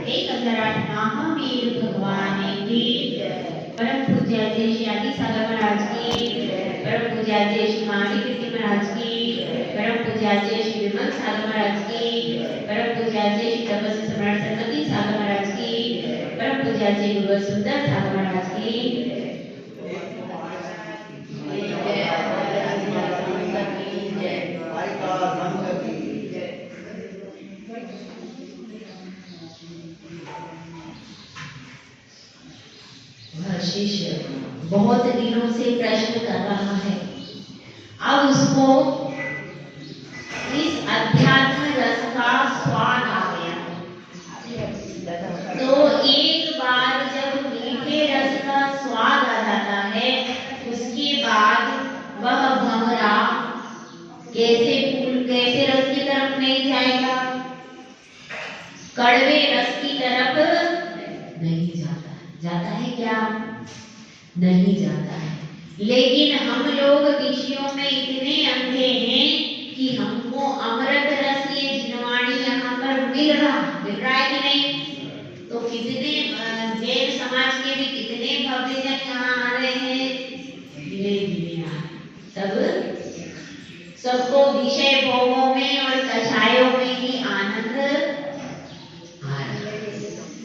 एक अंतराट महावीर भगवान की परम पूज्य जय श्री आदि सागर महाराज की, परम पूज्य जय श्री माली कृष्ण महाराज की, परम पूज्य जय श्री विमल सागर महाराज की, परम पूज्य जय श्री तपस्वी सम्राट सरस्वती सागर महाराज की, परम पूज्य जय गुरु सुंदर सागर महाराज की। शिष्य बहुत दिनों से प्रश्न कर रहा है, अब उसको इस अध्यात्म रस का स्वाद आ गया। तो एक बार जब मीठे रस का स्वाद आ जाता है, उसके बाद वह भंवरा कैसे रस की तरफ नहीं जाएगा, कड़वे रस की तरफ नहीं जाता। जाता है क्या? नहीं जाता है। लेकिन हम लोग विषयों में इतने अंधे हैं कि हमको अमृत रस ये जिनवाणी यहाँ पर मिल रहा है कि नहीं? तो कितने जैन समाज के भी कितने भव्य जन यहाँ आ रहे हैं, धीरे धीरे आ रहे। सबको विषय भोगों में और कषायों में ही आनंद आ रहा है।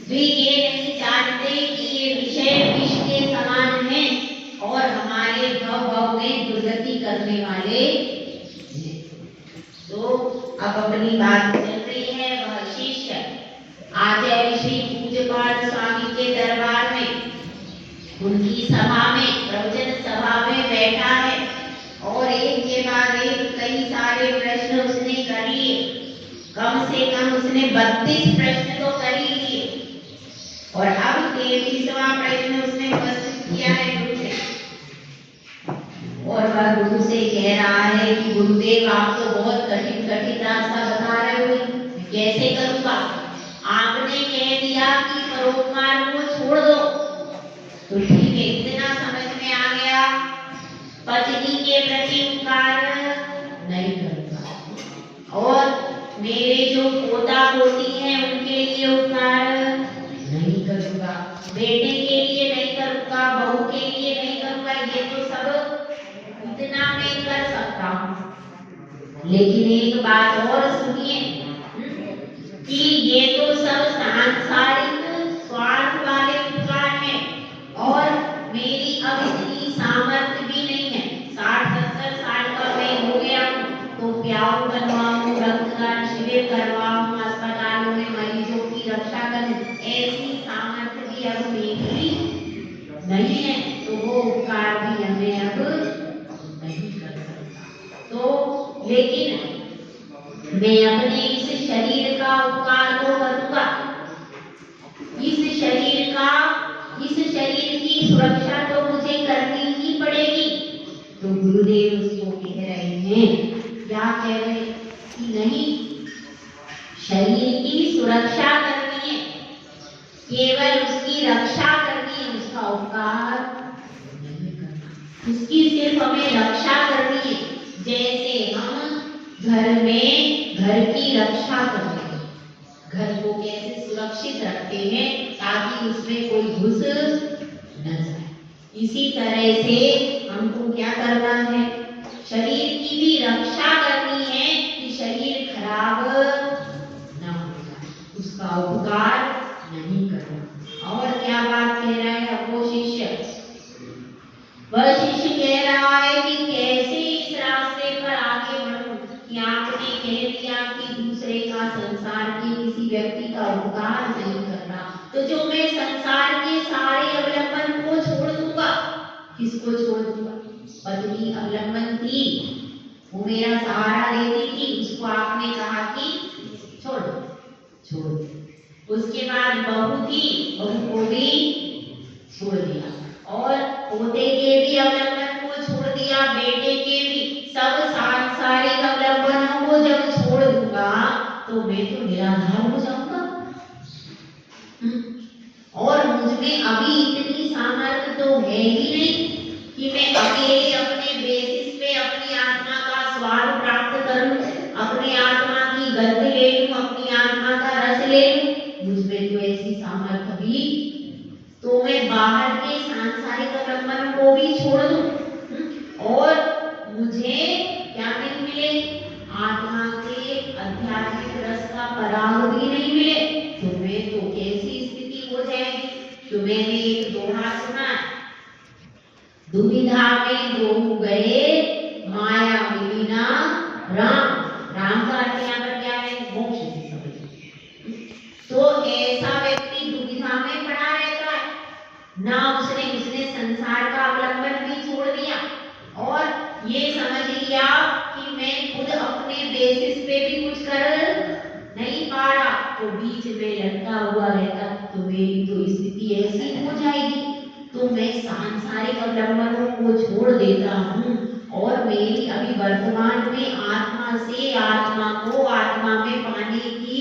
वे ये नहीं जानते कि ये विषय विष के समान है और हमारे भव में दुर्गति करने वाले। तो अब अपनी बात चल रही है, वह शिष्य आज श्री पूज्यपाद स्वामी के दरबार में, उनकी सभा में, प्रवचन सभा में बैठा है और एक के बाद एक कई सारे प्रश्न उसने कर लिए। कम से कम उसने 32 प्रश्न तो कर ही लिए और अब 33वां प्रश्न उसने उपस्थित किया है गुरु से। और वह गुरु से कह रहा है कि गुरुदेव आप तो बहुत कठिन रास्ता बता रहे हो, कैसे करूंगा? आपने कह दिया कि परोपकार को छोड़ दो, तो ठीक है, इतना समझ में आ गया। पत्नी के प्रति उपकार नहीं करूंगा और मेरे जो पोता पोती हैं उनके लिए उपकार नहीं करूंगा, बेटे के लिए नहीं करूंगा, बहू के लिए नहीं करूंगा, ये तो सब इतना मैं कर सकता हूँ। लेकिन एक बात और सुनिए कि ये तो सब सांसारिक स्वार्थ वाले उपकार हैं और मेरी अब इतनी सामर्थ्य भी नहीं है। 60-70 साल का मैं हो गया तो प्याऊ बनवाऊं, रक्तदान शिविर करवाऊं, अस्पतालों में मरीजों की रक्षा करूं, ऐसी सामर्थ्य भी अब मेरी नहीं है। तो वो उपकार भी हमें अब नहीं कर सकता। तो लेकिन मैं अपने इस शरीर का उपकार तो करूंगा, इस शरीर की सुरक्षा तो मुझे करनी ही पड़ेगी। तो गुरुदेव उसको कह रहे हैं, क्या कह रहे कि नहीं, शरीर की सुरक्षा करनी है, केवल उसकी रक्षा करनी है, उसका उपकार नहीं करना। उसकी सिर्फ हमें रक्षा करनी है, जैसे हम घर में घर की रक्षा करते हैं, घर को कैसे सुरक्षित रखते हैं ताकि उसमें कोई घुस न जाए, इसी तरह से हमको क्या करना है, शरीर की भी रक्षा करनी है कि शरीर खराब न हो जाए, उसका उपकार नहीं करना। और क्या बात कह रहा है अब वो शिष्य? वह शिष्य कह रहा है कि कैसे इस रास्ते पर आगे बढ़ूं कि आपने कह दिया कि दूसरे का, संसार के किसी व्यक्ति का उपकार नहीं करना, तो जो मैं संसार के सारे अवलंबन को छोड़ दूंगा। किसको छोड़ दूंगा? पत्नी अवलंबन थी, वो मेरा सहारा देती थी, उसको आपने कहा कि छोड़ दो। उसके बाद बहू थी, बहू को भी छोड़ दिया और पोते के भी अवलंबन को छोड़ दिया, बेटे के भी, सब सांसारिक अवलंबनों को जब छोड़ दूंगा तो मैं तो निराधार हो जाऊंगा। और मुझमें अभी इतनी सामर्थ्य तो है ही नहीं कि मैं अकेले अपने बेसिस पे अपनी आत्मा का स्वाद प्राप्त करूं, अपनी आत्मा की गंध ले लूं, अपनी आत्मा का रस ले लूं। मुझमें तो ऐसी सामर्थ्य भी, तो मैं बाहर के सांसारिक अवलंबन को भी छोड़ दूं और मुझे क्या नहीं मिले, आत्मा के आध्यात्मिक रस का पराग भी नहीं मिले, तो मैं तो कैसी स्थिति हो जाएगी। तो मैंने एक दोहा सुना, दुविधा में दो गए माया मिली ना राम। राम का अर्थ यहाँ पर क्या है, मोक्ष से समझिए। तो ऐसा व्यक्ति दुविधा में पड़ा रहता है, ना उसने संसार का अवलंबन भी छोड़ दिया और ये समझ लिया कि मैं खुद अपने बेसिस पे भी कुछ कर नहीं पा रहा, तो बीच में लटका हुआ रहता, तो मेरी तो स्थिति ऐसी हो जाएगी। तो मैं सांसारिक अवलंबनों को छोड़ देता हूँ और मेरी अभी वर्तमान में आत्मा से आत्मा को आत्मा में पाने की,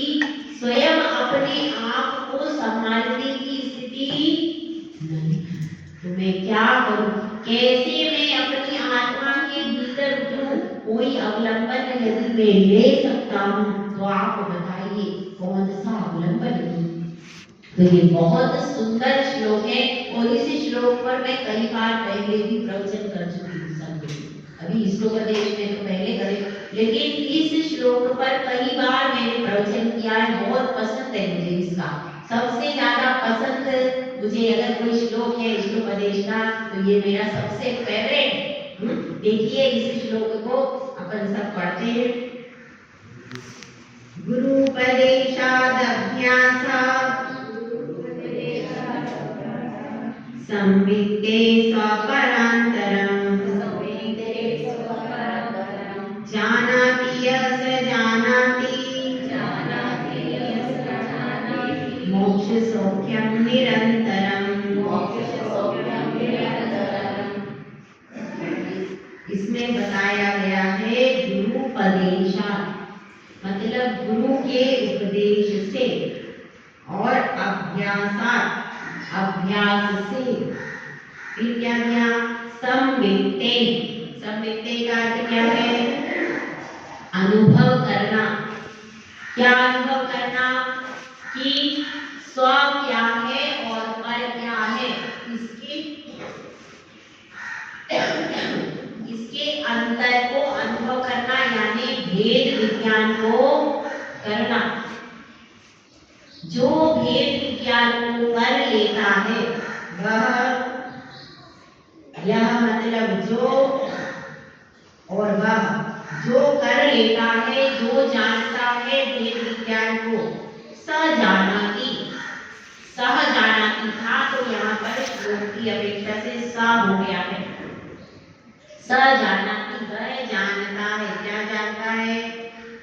स्वयं अपने आप को संभालने की स्थिति नहीं। तो मैं क्या करूं, कैसे मैं अपनी आत्मा के भीतर उतरूं, कोई अवलंबन यदि मैं ले सकता हूं तो आप बताइए कौन सा अवलंबन लूं। तो ये बहुत सुंदर श्लोक है और इस श्लोक पर मैं कई बार पहले भी प्रवचन कर चुकी हूँ। अभी इस श्लोक देश में तो पहले करे, लेकिन इस श्लोक पर कई बार मैंने प्रवचन किया है। बहुत पसंद है मुझे इसका, सबसे ज्यादा पसंद मुझे अगर कोई श्लोक है श्लोकदेश का तो ये मेरा सबसे फेवरेट। देखिए इस श्लोक को अपन सब पढ़ते हैं। गुरुपदेशाद् अभ्यासात् संविद्ये स्वपरान्तरम् जानाति यः स जानाति मोक्ष सौख्यं निरन्तरम्। इसमें बताया गया है गुरुपदेशात्, मतलब गुरु के उपदेश से, और अभ्यासात्, अभ्यास से, फिर क्या किया, संवित्ते, संवित्ते का अर्थ क्या है, अनुभव करना। क्या अनुभव करना कि स्व क्या है और पर क्या है, इसके अंतर को अनुभव करना, यानी भेद विज्ञान को करना। जो भेद विज्ञान को कर लेता है वह, यह मतलब जो, और वह जो कर लेता है, जो जानता है भेद विज्ञान को, सजानाति, सह जानाति था तो यहाँ पर श्लोक की अपेक्षा से स हो गया है। सजानाति वह जानता है, क्या जानता है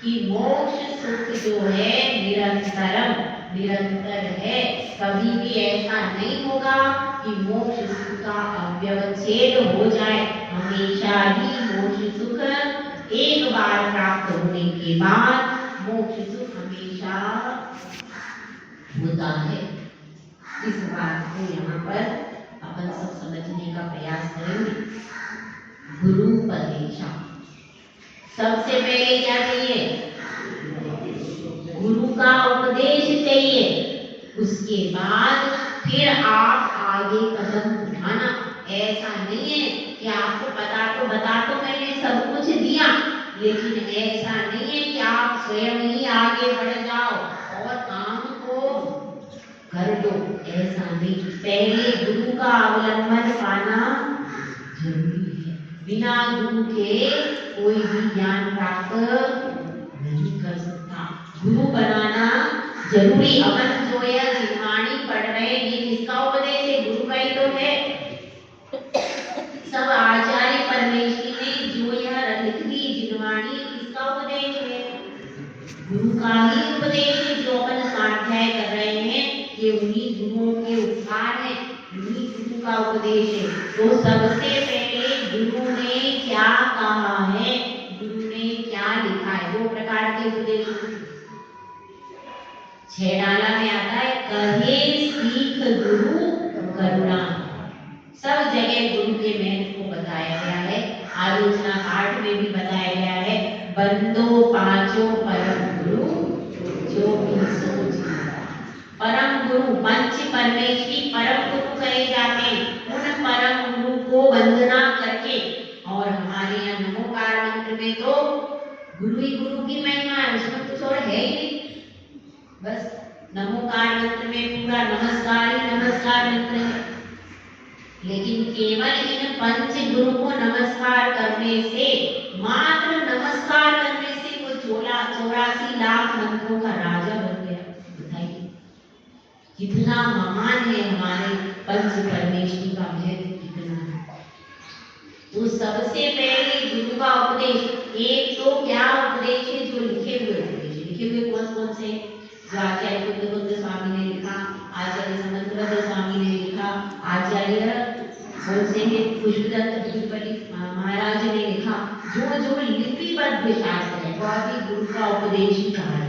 कि मोक्ष सुख जो है निरंतरम, निरंतर है, कभी भी ऐसा नहीं होगा कि मोक्ष सुख का अव्यवच्छेद हो जाए। हमेशा ही मोक्ष सुख एक बार प्राप्त होने के बाद मोक्ष सुख हमेशा होता है। इस बात को यहाँ पर अपन सब समझने का प्रयास करेंगे। गुरुपदेश, सबसे पहले क्या चाहिए, गुरु का उपदेश चाहिए, उसके बाद फिर आप आगे कदम उठाना। ऐसा नहीं है कि आपको बता तो मैंने सब कुछ दिया, लेकिन ऐसा नहीं है कि आप स्वयं ही आगे बढ़ जाओ और काम को कर दो, ऐसा नहीं। पहले गुरु का अवलंबन पाना जरूरी है। बिना गुरु के कोई भी ज्ञान प्राप्त नहीं कर सकता। गुरु बनाना जरूरी। अपन जो यह जिनवाणी पढ़ रहे हैं ये किसका उपदेश है, गुरु का ही तो है। सब आचार्य परमेश्वरी ने जो यह लिख दी जिनवाणी, किसका उपदेश है, गुरु का ही उपदेश है। जो अपन स्वाध्याय कर रहे हैं ये उन्हीं गुरुओं के उपकार है, उन्हीं गुरु का उपदेश है। तो सबसे पहले गुरु ने क्या कहा है, गुरु ने क्या लिखा है, दो प्रकार के उपदेश। छेड़ाला में आता है कहे सीख गुरु करुणा, सब जगह गुरु के महत्व को बताया गया है। आलोचना पाठ में भी बताया गया है, बंदो पांचों परम गुरु जो भी सोच। गुरु पंच परमेश्वरी परम गुरु कहे जाते हैं, उन परम गुरु को वंदना करके। और हमारे यहाँ नमोकार मंत्र में तो गुरु ही गुरु की महिमा है, उसमें कुछ और है ही नहीं। बस नमोकार मंत्र में पूरा नमस्कार ही नमस्कार मंत्र है। लेकिन केवल इन पंच गुरु को नमस्कार करने से, मात्र नमस्कार करने से वो 84 लाख मंत्रों का राजा बन गया। बताइए कितना महान है हमारे पंच परमेश्वरी का महत्व कितना है। तो सबसे पहले गुरु का उपदेश, एक तो क्या उपदेश है, जो लिखे हुए उपदेश। लिखे हुए कौन कौन से? जो आचार्य बुद्ध स्वामी ने लिखा, आचार्य समंतभद्र स्वामी ने लिखा, आचार्य पुष्पदत्त महाराज ने लिखा। जो लिपिबद्ध शास्त्र है वो अभी गुरु का उपदेश ही कहा है।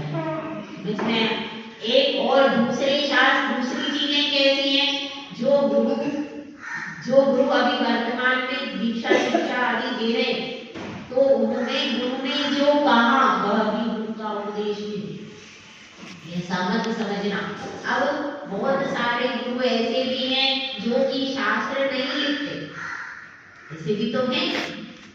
इसमें एक और दूसरे शास्त्र, दूसरी चीजें कैसी हैं, जो गुरु अभी वर्तमान में दीक्षा शिक्षा आदि दे रहे, तो उनमें गुरु ने जो कहा वह भी गुरु का उपदेश है। ऐसा मत समझना। अब बहुत सारे गुरु ऐसे भी हैं जो कि शास्त्र नहीं लिखते, ऐसे भी तो हैं,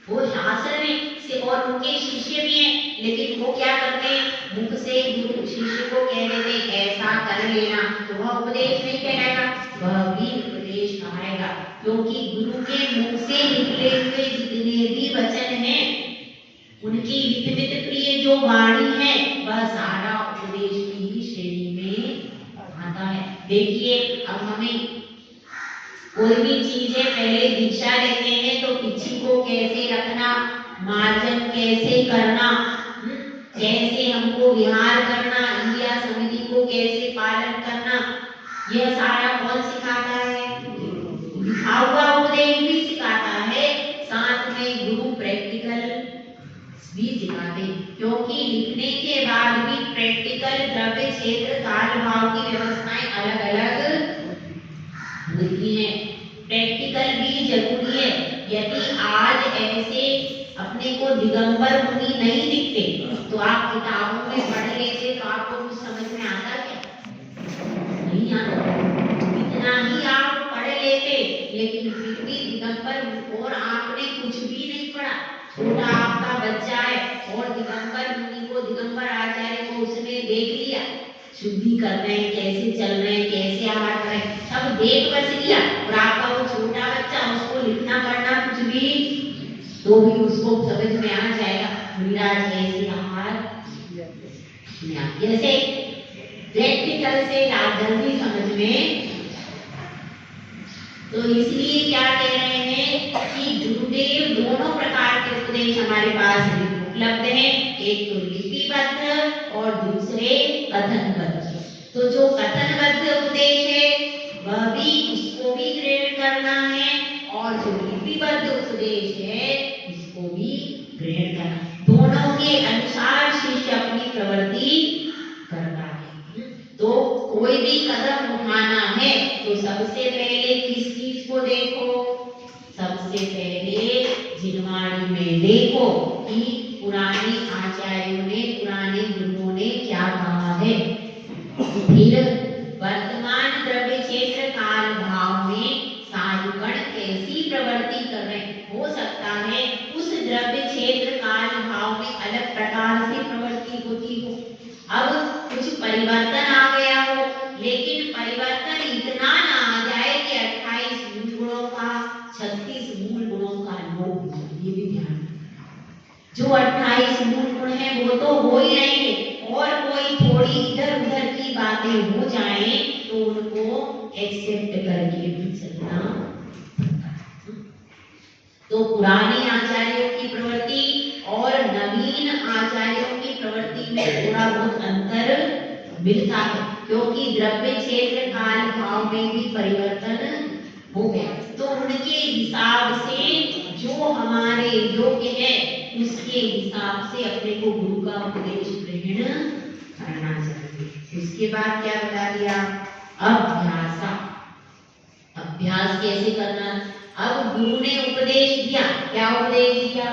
वो शास्त्र में से और उनके शिष्य भी हैं, लेकिन वो क्या करते हैं, मुख से गुरु शिष्य को कह देते हैं ऐसा कर लेना, तो वह उपदेश नहीं कहलाएगा, वह भी उपदेश कहाएगा। क्योंकि गुरु के मुख से निकले हुए जितने भी वचन हैं, उनकी हित प्रिय जो वाणी है, वह सारा उपदेश की ही श्रेणी में आता है। देखिए अब हमें कोई भी चीजें, पहले दीक्षा लेते हैं तो पिछी को कैसे रखना, मार्जन कैसे करना, कैसे हमको विहार करना, इंद्रिया समिति को कैसे पालन करना, यह सारा कौन सिखाता है? लिखा हुआ उपदेश भी सिखाता है, साथ में गुरु प्रैक्टिकल भी सिखाते हैं। क्योंकि लिखने के बाद भी प्रैक्टिकल द्रव्य क्षेत्र काल भाव की व्यवस्थाएं अलग अलग होती हैं। प्रैक्टिकल भी जरूरी है। यदि आज ऐसे अपने को दिगंबर मुनि नहीं दिखते तो आप किताबों में पढ़ लेते तो आपको कुछ समझ में आता क्या? नहीं आता। इतना ही आप पढ़ लेते, लेकिन फिर भी दिगंबर, और आपने कुछ भी नहीं पढ़ा, छोटा आपका बच्चा है और दिगंबर मुनि को, दिगंबर आचार्य को उसने देख लिया, शुद्धि कर रहे हैं, कैसे चल रहे हैं, कैसे आहार कर रहे हैं, सब देख बस लिया, और आपका वो छोटा बच्चा, उसको लिखना पढ़ना कुछ भी, तो भी उसको समझ में आ जाएगा विराट कैसे आहार, जैसे प्रैक्टिकल से जल्दी समझ में। तो इसलिए क्या कह रहे हैं कि गुरुदेव दोनों प्रकार के उपदेश हमारे पास उपलब्ध हैं, एक तो लिपिबद्ध और दूसरे कथनबद्ध। तो जो कथनबद्ध उपदेश है वह भी, उसको भी ग्रहण करना है, और जो लिपिबद्ध उपदेश है इसको भी ग्रहण करना। दोनों के अनुसार शिष्य अपनी प्रवृत्ति करता है। तो कोई भी कदम उठाना है तो सबसे पहले किस चीज को देखो? सबसे पहले जिनवाणी में देखो कि पुराने आचार्यों ने, पुराने गुरुओं ने क्या कहा है। फिर वर्तमान द्रव्य क्षेत्र काल भाव में साधुगण कैसी प्रवृत्ति कर रहे हैं। हो सकता है उस द्रव्य क्षेत्र काल भाव में अलग प्रकार से प्रवृत्ति होती हो, अब कुछ परिवर्तन आ गया हो, लेकिन परिवर्तन इतना ना आ जाए कि 28 मूल गुणों का 36 मूल गुणों का लोप हो। ये भी ध्यान, जो 28 मूल गुण है वो तो हो ही रहेंगे, और कोई थोड़ी इधर उधर की बातें हो जाए तो उनको एक्सेप्ट करके भी चलना। तो पुराने आचार्यों की प्रवृत्ति और नवीन आचार्यों की प्रवृत्ति में थोड़ा बहुत अंतर मिलता है, क्योंकि द्रव्य क्षेत्र काल भाव में भी परिवर्तन हो गया। तो उनके हिसाब से जो हमारे योग्य है उसके हिसाब से अपने को गुरु का उपदेश ग्रहण करना चाहिए। उसके बाद क्या बता दिया? अभ्यास। अभ्यास कैसे करना? अब गुरु ने उपदेश दिया, क्या उपदेश दिया?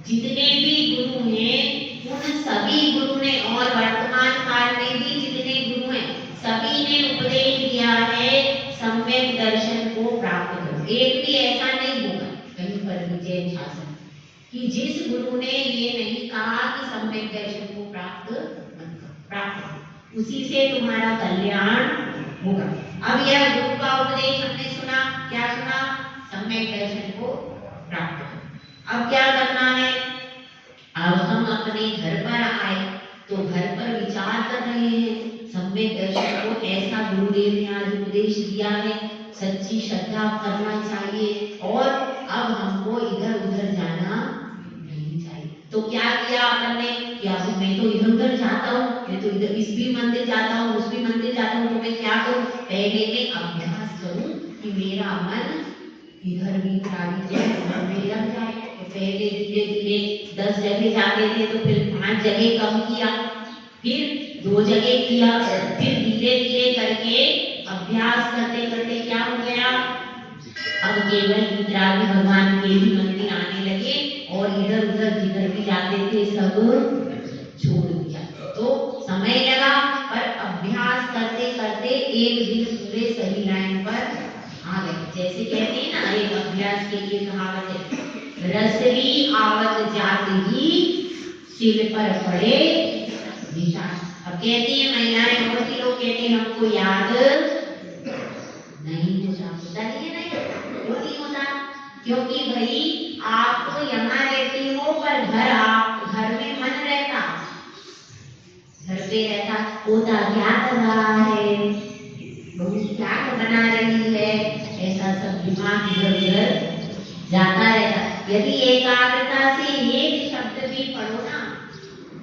जितने भी गुरु हैं उन सभी गुरु ने, और वर्तमान काल में भी जितने गुरु हैं सभी ने उपदेश एक भी ऐसा नहीं होगा कहीं पर भी जैन शासन कि जिस गुरु ने ये नहीं कहा कि सम्यक दर्शन को प्राप्त उसी से तुम्हारा कल्याण होगा। अब यह गुरु का उपदेश हमने सुना, क्या सुना? सम्यक दर्शन को प्राप्त। अब क्या करना है? अब हम अपने घर पर आए तो घर पर विचार कर रहे हैं सम्यक दर्शन को ऐसा गुरुदेव ने आज उपदेश दिया है, सच्ची श्रद्धा करना चाहिए और अब हमको इधर उधर जाना नहीं चाहिए। तो क्या किया अपन ने? क्या मैं तो इधर उधर जाता हूँ, मैं तो इधर इस भी मंदिर जाता हूँ, उस भी मंदिर जाता हूँ, तो मैं क्या करूँ? पहले मैं अभ्यास करूँ कि मेरा मन इधर भी प्राणी में लग जाए। तो पहले धीरे धीरे 10 जगह जाते थे तो फिर 5 जगह कम किया, फिर 2 जगह किया, फिर धीरे धीरे करके अभ्यास करते करते क्या हो गया? अब केवल वितरागी भगवान के ही मंदिर आने लगे और इधर उधर जिधर भी जाते थे सब छोड़ दिया। तो समय लगा पर अभ्यास करते करते एक दिन पूरे सही लाइन पर आ गए। जैसे कहते हैं ना, एक अभ्यास के लिए कहावत है, रसरी आवत जात ही सिर पर पड़े निशान। अब कहती है महिलाएं, बहुत ही लोग कहते हैं हमको याद नहीं होता, होता नहीं है, क्यों नहीं होता? क्योंकि भाई आप तो यहाँ रहती हो पर घर में मन रहता, घर पे रहता, पोता क्या कर रहा है, बहू क्या बना रही है, ऐसा सब दिमाग इधर उधर जाता रहता। यदि एकाग्रता से एक शब्द भी पढ़ो ना,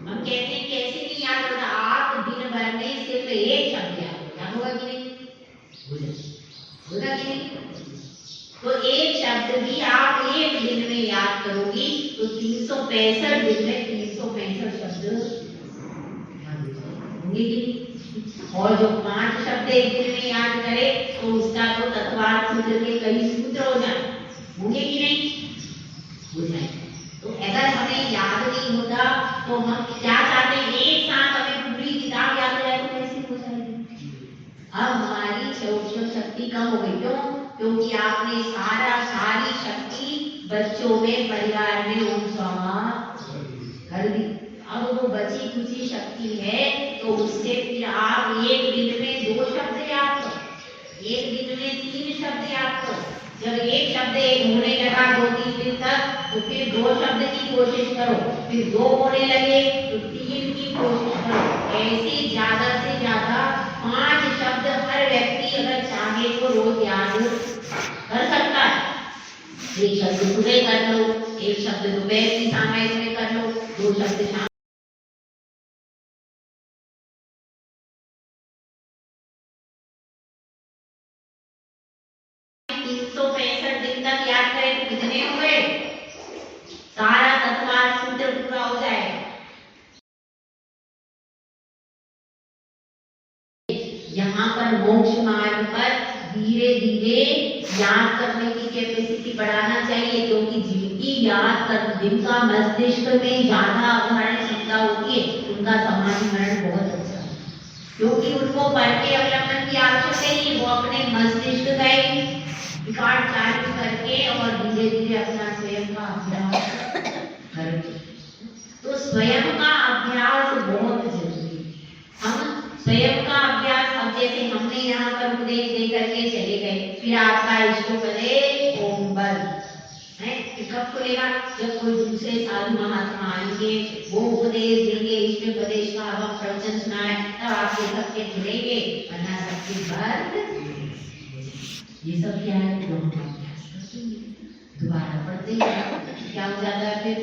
हम कहते हैं कैसे नहीं याद होता, आप दिन भर में सिर्फ एक शब्द याद होगा कि नहीं? होगा कि नहीं? तो एक शब्द भी आप एक दिन में याद करोगी तो 365 दिन में 365 शब्द होंगे कि नहीं? और जो 5 शब्द एक दिन में याद करे तो उसका तो तत्वार्थ सूत्र के कई सूत्र हो जाए, होंगे कि नहीं? हो जाए। तो अगर हमें याद नहीं होता तो हम क्या चाहते हैं? एक साथ हमें पूरी किताब याद हो जाए तो कैसे हो जाएगी? अब हमारी शक्ति कम हो गई। क्यों? क्योंकि आपने सारी शक्ति बच्चों में, परिवार में कर दी। अब वो बची खुची शक्ति है तो उससे फिर आप एक दिन में 2 शब्द याद करो, एक दिन में 3 शब्द याद करो। जब एक शब्द होने लगा 2-3 दिन तक तो फिर 2 शब्द की कोशिश करो, फिर 2 होने लगे तो 3 की कोशिश करो। ऐसे ज्यादा से ज्यादा 5 शब्द हर व्यक्ति अगर चाहे तो रोज याद कर सकता है। एक शब्द सुबह कर लो, एक शब्द दोपहर की समय में कर लो, 2 शब्द शाम। सारा तत्वार्थ सूत्र पूरा हो जाएगा। यहाँ पर मोक्ष मार्ग पर धीरे धीरे याद करने की कैपेसिटी बढ़ाना चाहिए, क्योंकि जिनकी जिनका मस्तिष्क में ज्यादा अवधारण क्षमता होती है उनका समाधि मरण बहुत अच्छा है, क्योंकि उनको पढ़ के अवलंबन की आवश्यकता नहीं है। वो अपने मस्तिष्क का रिकॉर्ड चालू करके और धीरे धीरे अपना स्वयं का अभ्यास करके, तो स्वयं का अभ्यास बहुत जरूरी है। हम स्वयं का अभ्यास, अब जैसे हमने यहाँ पर उपदेश दे करके चले गए, फिर आपका इष्ट करे ओम बल है, कब खुलेगा? जब कोई दूसरे साधु महात्मा आएंगे, वो उपदेश देंगे, इष्ट उपदेश का हम प्रवचन सुनाए, तब आपके सबके खुलेंगे, वरना सबके बंद। ये सब क्या है? दोबारा पढ़ते हैं, क्या हो जाता है? फिर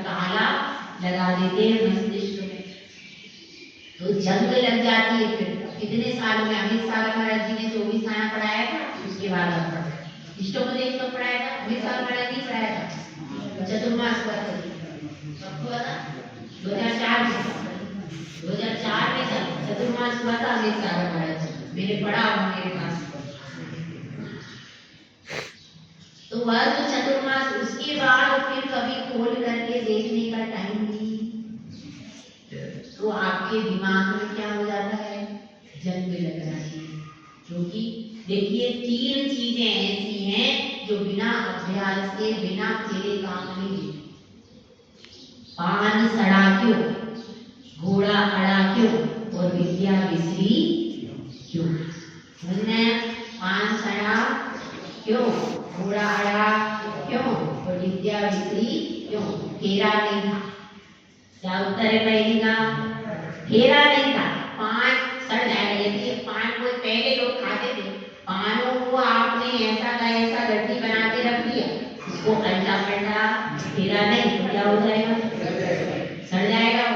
ताला लगा देते हैं मस्तिष्क में, तो जंग लग जाती है। फिर कितने सालों में अमित सागर महाराज जी ने 24 आना पढ़ाया था, उसके बाद आप पढ़ा इष्टोपदेश कब पढ़ाया था? अमित सागर महाराज नहीं पढ़ाया था, चतुर्मास हुआ था, कब हुआ था? 2004 में 2004 में चतुर्मास हुआ था अमित सागर महाराज, मैंने पढ़ा हुआ मेरे पास। तो वह जो चतुर्मास, उसके बाद फिर कभी खोल करके देखने का टाइम नहीं, तो आपके दिमाग में क्या हो जाता है? जंग लग जाती है। क्योंकि देखिए 3 चीजें ऐसी हैं जो बिना अभ्यास के, बिना खेले काम नहीं। पान सड़ा क्यों, घोड़ा अड़ा क्यों, और विद्या बिसरी क्यों। पान सड़ा क्यों, घोड़ा अड़ा क्यों, और विद्या बिसरी क्यों। फेरा नहीं था। क्या उत्तर है पहली का? फेरा नहीं था। पान सड़ जाएगा। यदि पान को पहले लोग खाते थे, पानों को आपने ऐसा का ऐसा गड्ढी बना के रख दिया, उसको अल्टा पलटा फेरा नहीं तो क्या हो जाएगा? सड़ जाएगा।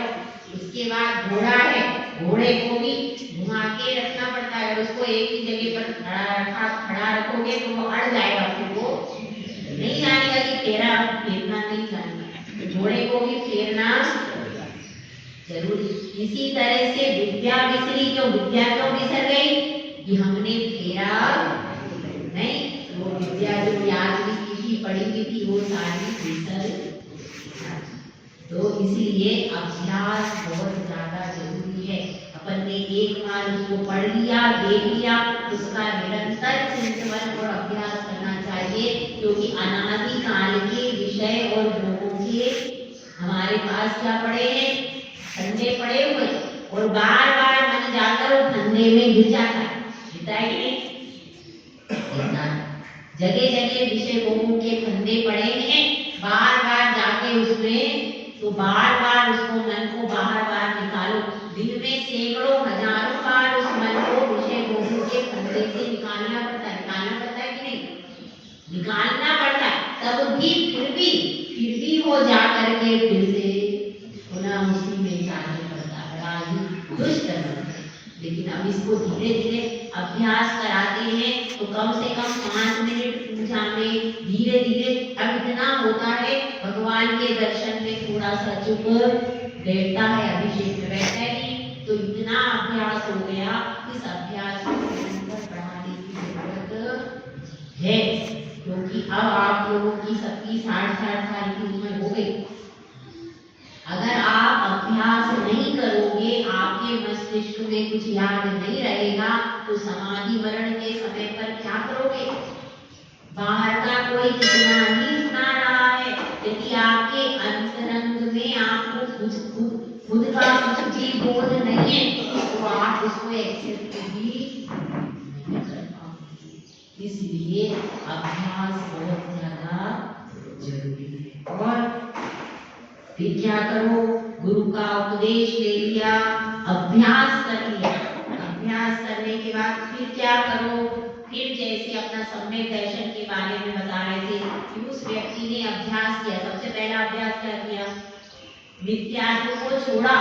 उसके बाद घोड़ा है, घोड़े को भी घुमा के रखना पड़ता है। अगर उसको एक ही जगह पर खड़ा रखोगे तो वो अड़ जाएगा, फिर वो नहीं जानेगा कि फेरा फेरना नहीं जानेगा। घोड़े को भी फेरना जरूरी। इसी तरह से विद्या बिसरी क्यों, विद्या क्यों बिसर गई? कि हमने फेरा नहीं, वो विद्या जो याद भी की थी, पढ़ी भी थी, वो सारी बिसर। तो इसलिए अभ्यास बहुत ज्यादा जरूरी है। अपन ने एक बार उसको पढ़ लिया, देख लिया, उसका निरंतर चिंतन और अभ्यास करना चाहिए। क्योंकि अनादि काल के विषय और लोगों के हमारे पास क्या पड़े हैं? फंदे पड़े हुए, और बार बार मन जाकर वो फंदे में गिर जाता है। गिरता है कि नहीं? जगह जगह विषय लोगों के फंदे पड़े हैं, बार बार जाके उसमें, तो बार बार उसको मन को बार निकालो। दिन में सैकड़ों हजारों बार उस मन को विषय लोगों के फंदे से निकालना पड़ता है। निकालना पड़ता है कि नहीं? निकालना पड़ता है। तब भी फिर भी वो जा करके फिर से पुनः उसी में जाने पड़ता है। दुष्ट है। लेकिन अब इसको धीरे धीरे अभ्यास कराते हैं तो कम से कम 5 मिनट पूजा में धीरे धीरे अब इतना होता है, भगवान के दर्शन में थोड़ा सा चुप बैठता है, अभिषेक में बैठता है नहीं, तो इतना अभ्यास हो गया। इस अभ्यास को बढ़ाने की जरूरत है। क्योंकि अब आप लोगों की सबकी 60-60 साल की उम्र हो गई। अगर आप अभ्यास नहीं करोगे, आपके मस्तिष्क में कुछ याद नहीं रहेगा, तो समाधि मरण के समय पर क्या करोगे? बाहर का कोई कितना ही सुना रहा है, यदि आपके अंतरंग में आपको खुद का कुछ भी बोध नहीं है, तो आप उसको एक्सेप्ट भी नहीं कर पाओगे। इसलिए अभ्यास बहुत ज्यादा जरूरी है। और फिर क्या करो? गुरु का उपदेश ले लिया, अभ्यास कर लिया। अभ्यास करने के बाद फिर क्या करो? फिर जैसे अपना सम्यक दर्शन के बारे में बता रहे थे कि उस व्यक्ति ने अभ्यास किया। सबसे पहला अभ्यास क्या किया? मिथ्यात्व को छोड़ा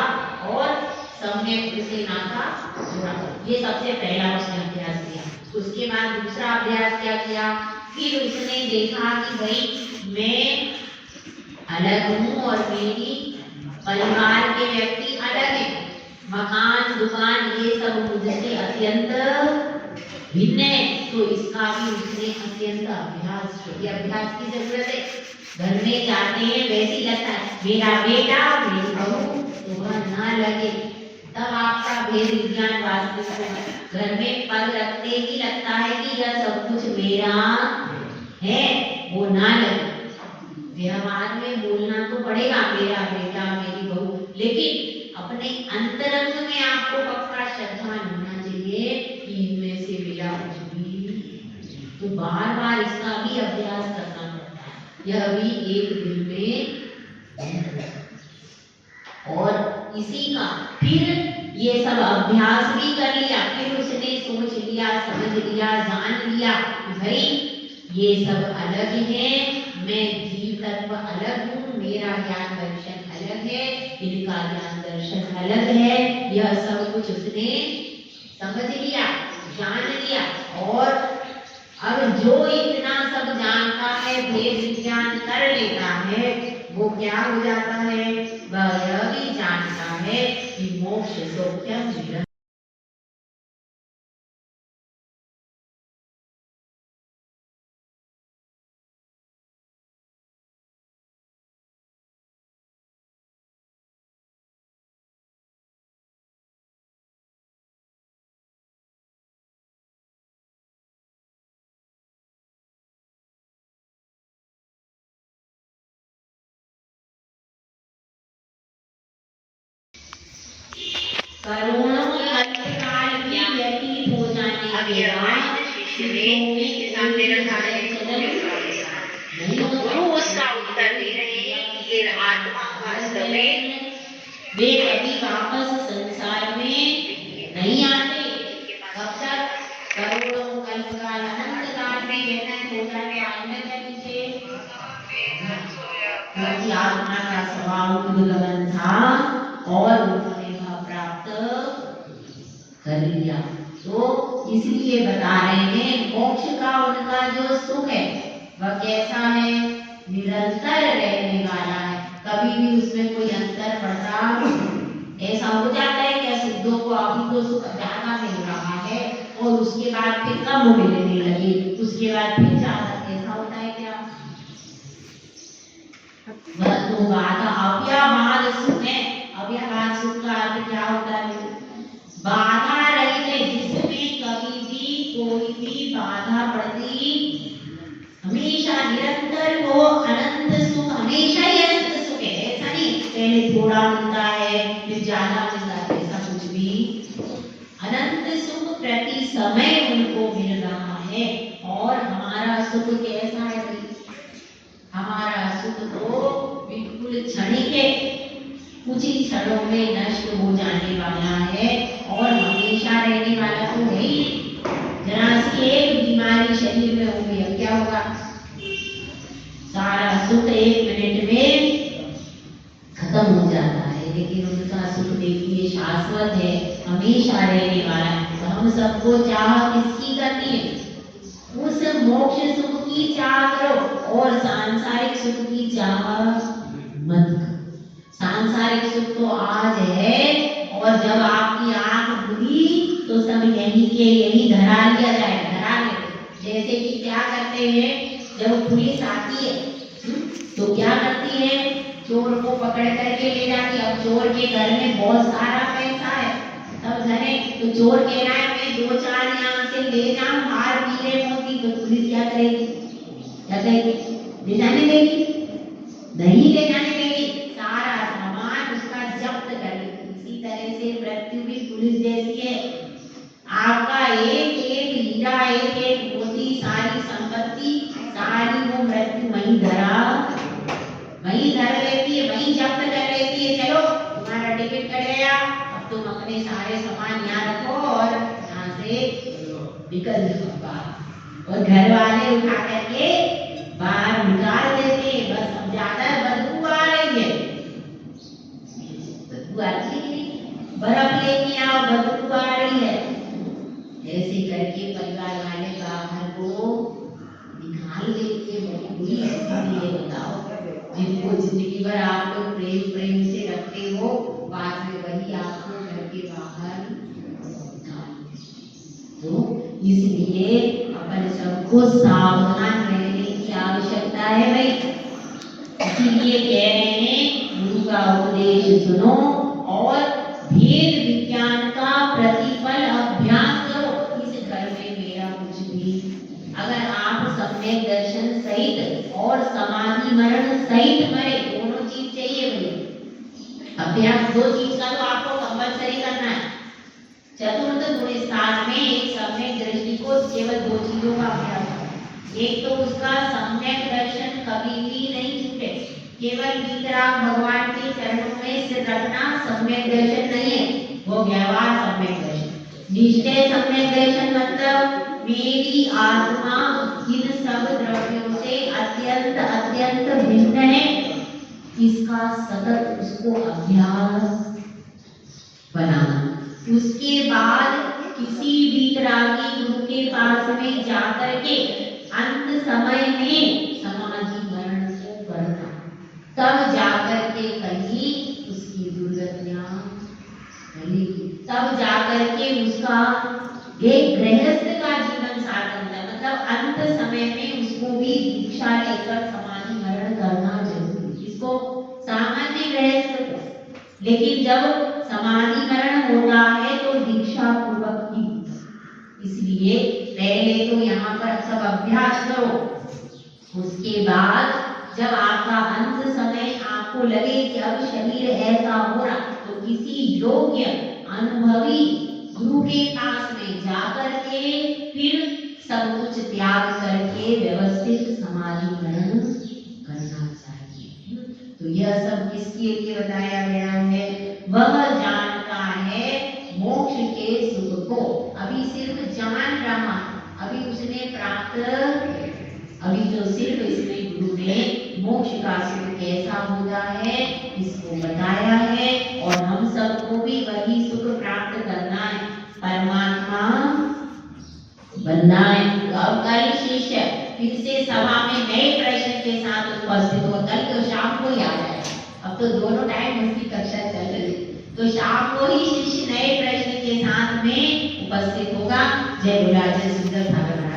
और सम्यक से नाता जोड़ा। ये सबसे पहला उसने अभ्यास किया। उसके बाद दूसरा अभ्यास क्या किया? फिर उसने देखा कि भाई मैं अलग हूँ और मेरी परिवार के व्यक्ति अलग है, मकान दुकान ये सब मुझसे अत्यंत भिन्न है। तो इसका भी उसने अत्यंत अभ्यास किया। अभ्यास की जरूरत है। घर में जाते हैं वैसे ही लगता है मेरा बेटा मेरी बहू, तो वह ना लगे, तब आपका भेद विज्ञान वास्तविक होगा। घर में पग रखते ही लगता है कि यह सब कुछ मेरा है, वो ना लगे। व्यवहार में बोलना तो पड़ेगा मेरा बेटा मेरी बहू, लेकिन अपने अंतरंग में आपको पक्का श्रद्धा होना चाहिए कि इनमें से मेरा कुछ भी। तो बार बार इसका भी अभ्यास करना पड़ता है। यह भी एक दिन में। और इसी का फिर ये सब अभ्यास भी कर लिया, फिर उसने सोच लिया, समझ लिया, जान लिया कि भाई ये सब अलग है, मैं जीव तत्व अलग हूँ, मेरा ज्ञान दर्शन अलग है, इनका ज्ञान दर्शन अलग है। यह सब कुछ उसने समझ लिया, जान लिया। और अब जो इतना सब जानता है, भेद विज्ञान कर लेता है, वो क्या हो जाता है? वह यह भी जानता है कि मोक्ष सौख्यम करोड़ों कल्पकाल भी व्यतीत हो जाने अब के यह बाद शिष्य ने इसके सामने रखा है गुरु उसका उत्तर दे रहे हैं कि ये आत्मा वास्तव में वे कभी वापस संसार में नहीं आते। कब तक? करोड़ों कल्पकाल अनंत काल में व्यतीत हो जाने वाले के पीछे, क्योंकि आत्मा का स्वभाव उद्गमन था और उन्होंने वह प्राप्त कर लिया। तो इसलिए बता रहे हैं मोक्ष का उनका जो सुख है वह कैसा है? निरंतर रहने वाला है, कभी भी उसमें कोई अंतर पड़ता। ऐसा हो जाता है क्या सिद्धों को अभी तो सुख ज्यादा मिल रहा है और उसके बाद फिर कम मिलने लगे, उसके बाद फिर ज्यादा, ऐसा होता है क्या? बस तो बाधा अव्यवहार सुख है। अव्यवहार सुख का अर्थ क्या होता है? बाधा रहित है, जिसमें कभी भी कोई भी बाधा पड़ती, हमेशा निरंतर वो अनंत सुख, हमेशा ही अनंत सुख है। ऐसा नहीं पहले थोड़ा मिलता है फिर ज्यादा मिलता है, ऐसा कुछ भी। अनंत सुख प्रति समय उनको मिल रहा है। और हमारा सुख कैसा है भाई? हमारा सुख तो बिल्कुल क्षणिक है, कुछ ही क्षणों में नष्ट हो जाने वाला है और हमेशा रहने वाला तो है ही। जरा सी एक बीमारी शरीर में हो गई, क्या होगा? सारा सुख 1 मिनट में खत्म हो जाता है। लेकिन उनका सुख देखिए शाश्वत है, हमेशा रहने वाला है। तो हम सबको चाह किसकी करनी है? उस मोक्ष सुख की चाह करो और सांसारिक सुख की चाह मत करो। सांसारिक सुख तो आज है और जब आपकी आंख खुली तो सब यही के यही धरा लिया जाएगा, धरा ले। जैसे कि क्या करते हैं, जब पुलिस आती है तो क्या करती है? चोर को पकड़ करके ले जाती है। अब चोर के घर में बहुत सारा पैसा है, तब घरे तो चोर कह रहा है मैं 2-4 यहाँ से ले जाऊं हार हीरे मोती, तो पुलिस क्या करेगी? क्या कहेगी? ले जाने देगी? नहीं ले जाने देगी, सारा सामान उसका जब्त करेगी। इसी तरह से मृत्यु भी पुलिस जैसी है। आपका एक एक हीरा, एक एक मोती, सारी संपत्ति, सारी वो मृत्यु वहीं धर लेती है, वहीं जब्त कर लेती है। चलो तुम्हारा टिकट कट गया, अब तुम अपने सारे सामान यहाँ रखो और यहाँ से निकल जाओ। और घर वाले उठा करके बाहर निकाल देते हैं। बस अब ज्यादा बदबू आ रही है, बदबू आती है, बर्फ लेके आओ, बदबू आ रही है। ऐसे करके परिवार वाले बाहर को निकाल देते हैं। बड़ी बुरी स्थिति है, बताओ। जिनको जिंदगी भर आप लोग प्रेम से रखते हो, बाद में वही आपको घर के बाहर निकाल देते। तो इसलिए अपन सबको सावधान रहने की आवश्यकता है भाई। इसीलिए कह रहे हैं गुरु का उपदेश सुनो और भेद विज्ञान का प्रतिफल अभ्यास करो। इस घर में मेरा कुछ भी, अगर आप सम्यक दर्शन सहित और समाधि मरण सहित मरे, दोनों चीज चाहिए भाई। अभ्यास 2 चीज का तो आपको कंपलसरी करना है। चतुर्थ गुण स्थान में एक सम्यक दृष्टि को केवल 2 चीजों का अभ्यास है। एक तो उसका सम्यक दर्शन कभी भी नहीं छूटे। केवल वीतराग भगवान के चरणों में सिर रखना सम्यक दर्शन नहीं है, वो व्यवहार सम्यक दर्शन। निश्चय सम्यक दर्शन मतलब मेरी आत्मा इन सब द्रव्यों से अत्यंत अत्यंत भिन्न है, इसका सतत उसको अभ्यास बनाना। उसके बाद किसी वीतरागी गुरु के पास में जाकर के अंत समय में समाधि मरण को करना, तब जाकर के कहीं उसकी दुर्गतियां मिलेगी, तब जाकर के उसका एक गृहस्थ का जीवन सार्थक होता है। मतलब अंत समय में उसको भी दीक्षा लेकर समाधि मरण करना जरूरी, इसको सामान्य गृहस्थ। लेकिन जब समाधि मरण होता है तो दीक्षा पूर्वक ही। इसलिए पहले तो यहाँ पर सब अभ्यास करो, उसके बाद जब आपका अंत समय आपको लगे कि अब शरीर ऐसा हो रहा, तो किसी योग्य अनुभवी गुरु के पास में जाकर के फिर सब कुछ त्याग करके व्यवस्थित समाधि ग्रहण करना चाहिए। तो यह सब किसके लिए बताया गया है? वह जानता है मोक्ष के सुख को। अभी सिर्फ जान रहा, अभी उसने प्राप्त, अभी जो सिर्फ इसमें गुरु ने मोक्ष का सुख कैसा होता है इसको बताया है, और हम सबको भी वही सुख प्राप्त करना है, परमात्मा बनना है। तो अब कल शिष्य फिर से सभा में नए प्रश्न के साथ उपस्थित हो। कल तो शाम को ही आ जाए, अब तो दोनों टाइम उसकी कक्षा चल रही, तो शाम को ही शिष्य नए प्रश्न के साथ में उपस्थित होगा। जय गुरु, जय सुंदर ठाकुर।